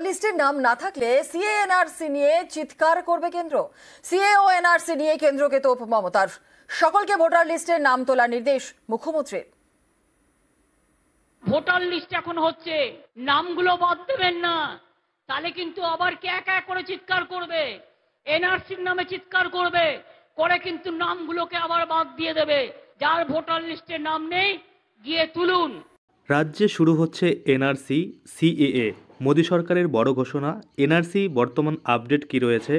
লিস্টের নাম না থাকলে সিএ এনআরসি নিয়ে চিৎকার করবে কেন্দ্র। সিএ ও এনআরসি নিয়ে কেন্দ্রকে তোপ মমতার। সকলকে ভোটার লিস্টের নাম তোলার নির্দেশ মুখ্যমন্ত্রীর। ভোটার লিস্ট এখন হচ্ছে, নামগুলো বাদ দেবেন না, তাহলে কিন্তু আবার কে একা করে চিৎকার করবে, এনআরসির নামে চিৎকার করবে, করে কিন্তু নামগুলোকে আবার বাদ দিয়ে দেবে। যার ভোটার লিস্টের নাম নেই গিয়ে তুলুন। রাজ্যে শুরু হচ্ছে এনআরসি সিএএ। মোদী সরকারের বড় ঘোষণা। এনআরসি বর্তমান আপডেট কি রয়েছে?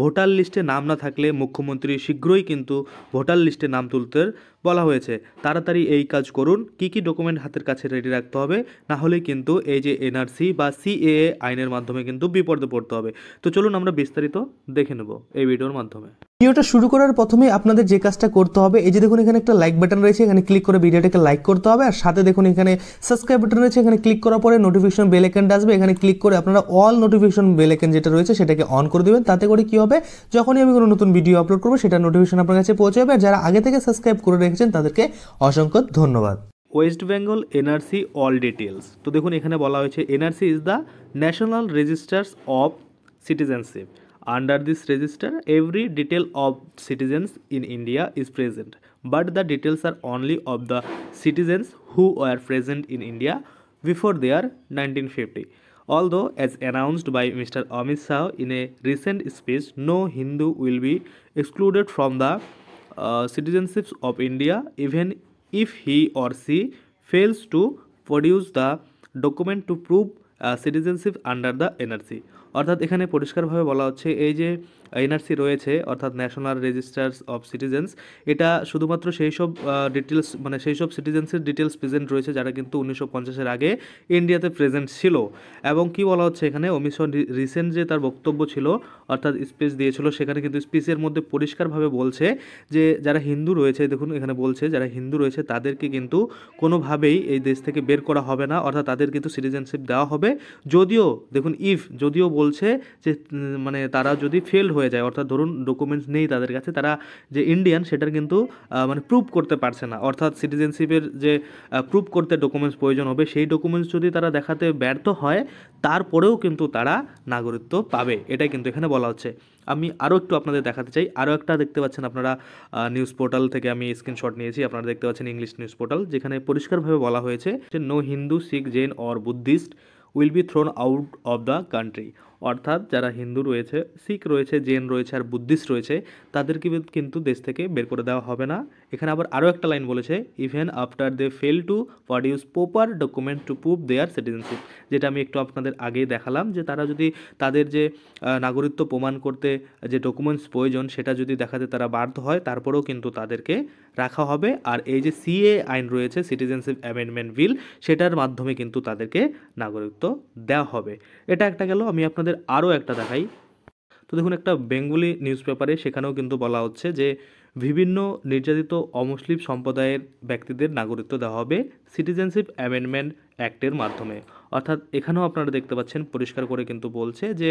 ভোটার লিস্টে নাম না থাকলে মুখ্যমন্ত্রী শীঘ্রই কিন্তু ভোটার লিস্টে নাম তুলতে বলা হয়েছে। তাড়াতাড়ি এই কাজ করুন। কি কি ডকুমেন্ট হাতের কাছে রেডি রাখতে হবে, না হলে কিন্তু এই যে এনআরসি বা সিএএ আইনের মাধ্যমে কিন্তু বিপদে পড়তে হবে। তো চলুন আমরা বিস্তারিত দেখে নেব এই ভিডিওর মাধ্যমে। ভিডিওটা শুরু করার প্রথমে আপনাদের যে কাজটা করতে হবে, এই যে দেখুন এখানে একটা লাইক বাটন রয়েছে, এখানে ক্লিক করে ভিডিওটাকে লাইক করতে হবে। আর সাথে দেখুন এখানে সাবস্ক্রাইব বাটন রয়েছে, এখানে ক্লিক করার পরে নোটিফিকেশন বেল আইকনটা আসবে, এখানে ক্লিক করে আপনারা অল নোটিফিকেশন বেল আইকন যেটা রয়েছে সেটাকে অন করে দেবেন। তাতে করে কি হবে, যখনই আমি কোনো নতুন ভিডিও আপলোড করবো সেটা নোটিফিকেশন আপনার কাছে পৌঁছে যাবে। আর যারা আগে থেকে সাবস্ক্রাইব করে রেখেছেন তাদেরকে অসংখ্য ধন্যবাদ। West Bengal NRC all details. তো দেখুন এখানে বলা হয়েছে NRC is the national registers of citizenship. Under this register, every detail of citizens in India is present, but the details are only of the citizens who were present in India before their 1950. Although, as announced by Mr. Amit Shah in a recent speech, no Hindu will be excluded from the citizenship of India, even if he or she fails to produce the document to prove citizenship under the NRC. অর্থাৎ এখানে পরিষ্কারভাবে বলা হচ্ছে এই যে NRC রয়েছে অর্থাৎ national registers of citizens, এটা শুধুমাত্র সেই সব ডিটেলস মানে সেই সব সিটিজেন্সের ডিটেলস প্রেজেন্ট রয়েছে যারা কিন্তু 1950-এর আগে ইন্ডিয়াতে প্রেজেন্ট ছিল। এবং কি বলা হচ্ছে এখানে, অমিত শাহ রিসেন্ট যে তার বক্তব্য ছিল অর্থাৎ স্পিচ দিয়েছিল, সেখানে কিন্তু স্পিচের মধ্যে পরিষ্কারভাবে বলছে যে যারা হিন্দু রয়েছে, দেখুন এখানে বলছে যারা হিন্দু রয়েছে তাদেরকে কিন্তু কোনোভাবেই এই দেশ থেকে বের করা হবে না, অর্থাৎ তাদের কিন্তু সিটিজেনশিপ দেওয়া হবে। যদিও দেখুন যদিও বলছে যে মানে তারা যদি ফেল হয়ে যায়, অর্থাৎ ধরুন ডকুমেন্টস নেই তাদের কাছে, তারা যে ইন্ডিয়ান সেটার কিন্তু মানে প্রুভ করতে পারছে না, অর্থাৎ সিটিজেনশিপের যে প্রুভ করতে ডকুমেন্টস প্রয়োজন হবে সেই ডকুমেন্টস যদি তারা দেখাতে ব্যর্থ হয় তারপরেও কিন্তু তারা নাগরিকত্ব পাবে, এটাই কিন্তু এখানে বলা হচ্ছে। আমি আরও একটু আপনাদের দেখাতে চাই, আরও একটা দেখতে পাচ্ছেন আপনারা নিউজ পোর্টাল থেকে আমি স্ক্রিনশট নিয়েছি, আপনারা দেখতে পাচ্ছেন ইংলিশ নিউজ পোর্টাল, যেখানে পরিষ্কারভাবে বলা হয়েছে যে no Hindu, Sikh, Jain or Buddhist will be thrown out of the country. অর্থাৎ যারা হিন্দু রয়েছে, শিখ রয়েছে, জৈন রয়েছে আর বুদ্ধিস্ট রয়েছে তাদেরকে কিন্তু দেশ থেকে বের করে দেওয়া হবে না। এখানে আবার আরও একটা লাইন বলেছে, even after they fail to produce proper document to prove their citizenship, যেটা আমি একটু আপনাদের আগেই দেখালাম যে তারা যদি তাদের যে নাগরিকত্ব প্রমাণ করতে যে ডকুমেন্টস প্রয়োজন সেটা যদি দেখাতে তারা বাধ্য হয় তারপরেও কিন্তু তাদেরকে রাখা হবে। আর এই যে সিএ আইন রয়েছে, সিটিজেনশিপ অ্যামেন্ডমেন্ট বিল, সেটার মাধ্যমে কিন্তু তাদেরকে নাগরিকত্ব দেওয়া হবে। এটা একটা গেল। আমি আপনাদের আরও একটা দেখাই। তো দেখুন একটা বেঙ্গলি নিউজ পেপারে সেখানেও কিন্তু বলা হচ্ছে যে বিভিন্ন নির্যাতিত অমুসলিম সম্প্রদায়ের ব্যক্তিদের নাগরিকত্ব দেওয়া হবে সিটিজেনশিপ অ্যামেন্ডমেন্ট অ্যাক্টের মাধ্যমে। অর্থাৎ এখানেও আপনারা দেখতে পাচ্ছেন পরিষ্কার করে কিন্তু বলছে যে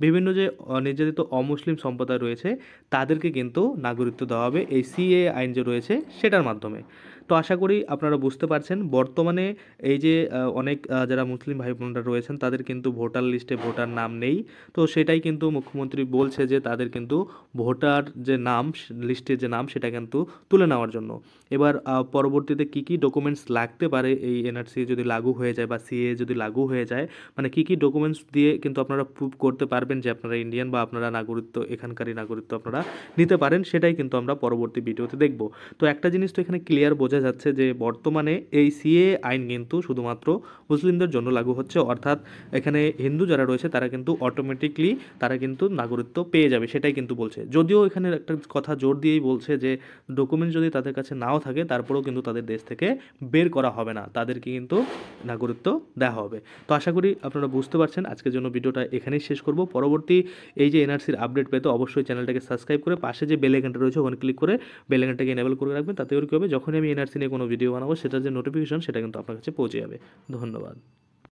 বিভিন্ন যে নির্যাতিত অমুসলিম সম্প্রদায় রয়েছে তাদেরকে কিন্তু নাগরিকত্ব দেওয়া হবে এই সিএ আইন যে রয়েছে সেটার মাধ্যমে। তো আশা করি আপনারা বুঝতে পারছেন বর্তমানে এই যে অনেক যারা মুসলিম ভাই বোনরা রয়েছেন তাদের কিন্তু ভোটার লিস্টে ভোটার নাম নেই। তো সেটাই কিন্তু মুখ্যমন্ত্রী বলছে যে তাদের কিন্তু ভোটার যে নাম লিস্টে যে নাম সেটা কিন্তু তুলে নেওয়ার জন্য। এবার পরবর্তীতে কি কি ডকুমেন্টস লাগতে পারে এই এনআরসি যদি লাগু হয়ে যায় বা সিএ যদি লাগু হয়ে যায়, মানে কি কি ডকুমেন্টস দিয়ে কিন্তু আপনারা প্রুভ করতে পারবেন যে আপনারা ইন্ডিয়ান বা আপনারা নাগরিকত্ব এখানকারই নাগরিকত্ব আপনারা নিতে পারেন, সেটাই কিন্তু আমরা পরবর্তী ভিডিওতে দেখব। তো একটা জিনিস তো এখানে ক্লিয়ার বোঝা যাচ্ছে যে বর্তমানে এই সিএ আইন কিন্তু শুধুমাত্র মুসলিমদের জন্য লাগু হচ্ছে, অর্থাৎ এখানে হিন্দু যারা রয়েছে তারা কিন্তু অটোমেটিকলি তারা কিন্তু নাগরিকত্ব পেয়ে যাবে, সেটাই কিন্তু বলছে। যদিও এখানে একটা কথা জোর দিয়েই বলছে যে ডকুমেন্ট যদি তাদের কাছে নাও থাকে তারপরেও কিন্তু তাদের দেশ থেকে বের করা হবে না, তাদেরকে কিন্তু নাগরিকত্ব দেওয়া হবে। তো আশা করি আপনারা বুঝতে পারছেন। আজকের জন্য ভিডিওটা এখানেই শেষ করব। পরবর্তী এই যে এনআরসির আপডেট পেতে অবশ্যই চ্যানেলটাকে সাবস্ক্রাইব করে পাশে যে বেল আইকনটা রয়েছে ওখানে ক্লিক করে বেল আইকনটাকে এনেবল করে রাখবেন। তাতে করে কী হবে, যখনই আমি এনআরসি নিয়ে কোনো ভিডিও বানাবো সেটার যে নোটিফিকেশন সেটা কিন্তু আপনার কাছে পৌঁছে যাবে। ধন্যবাদ।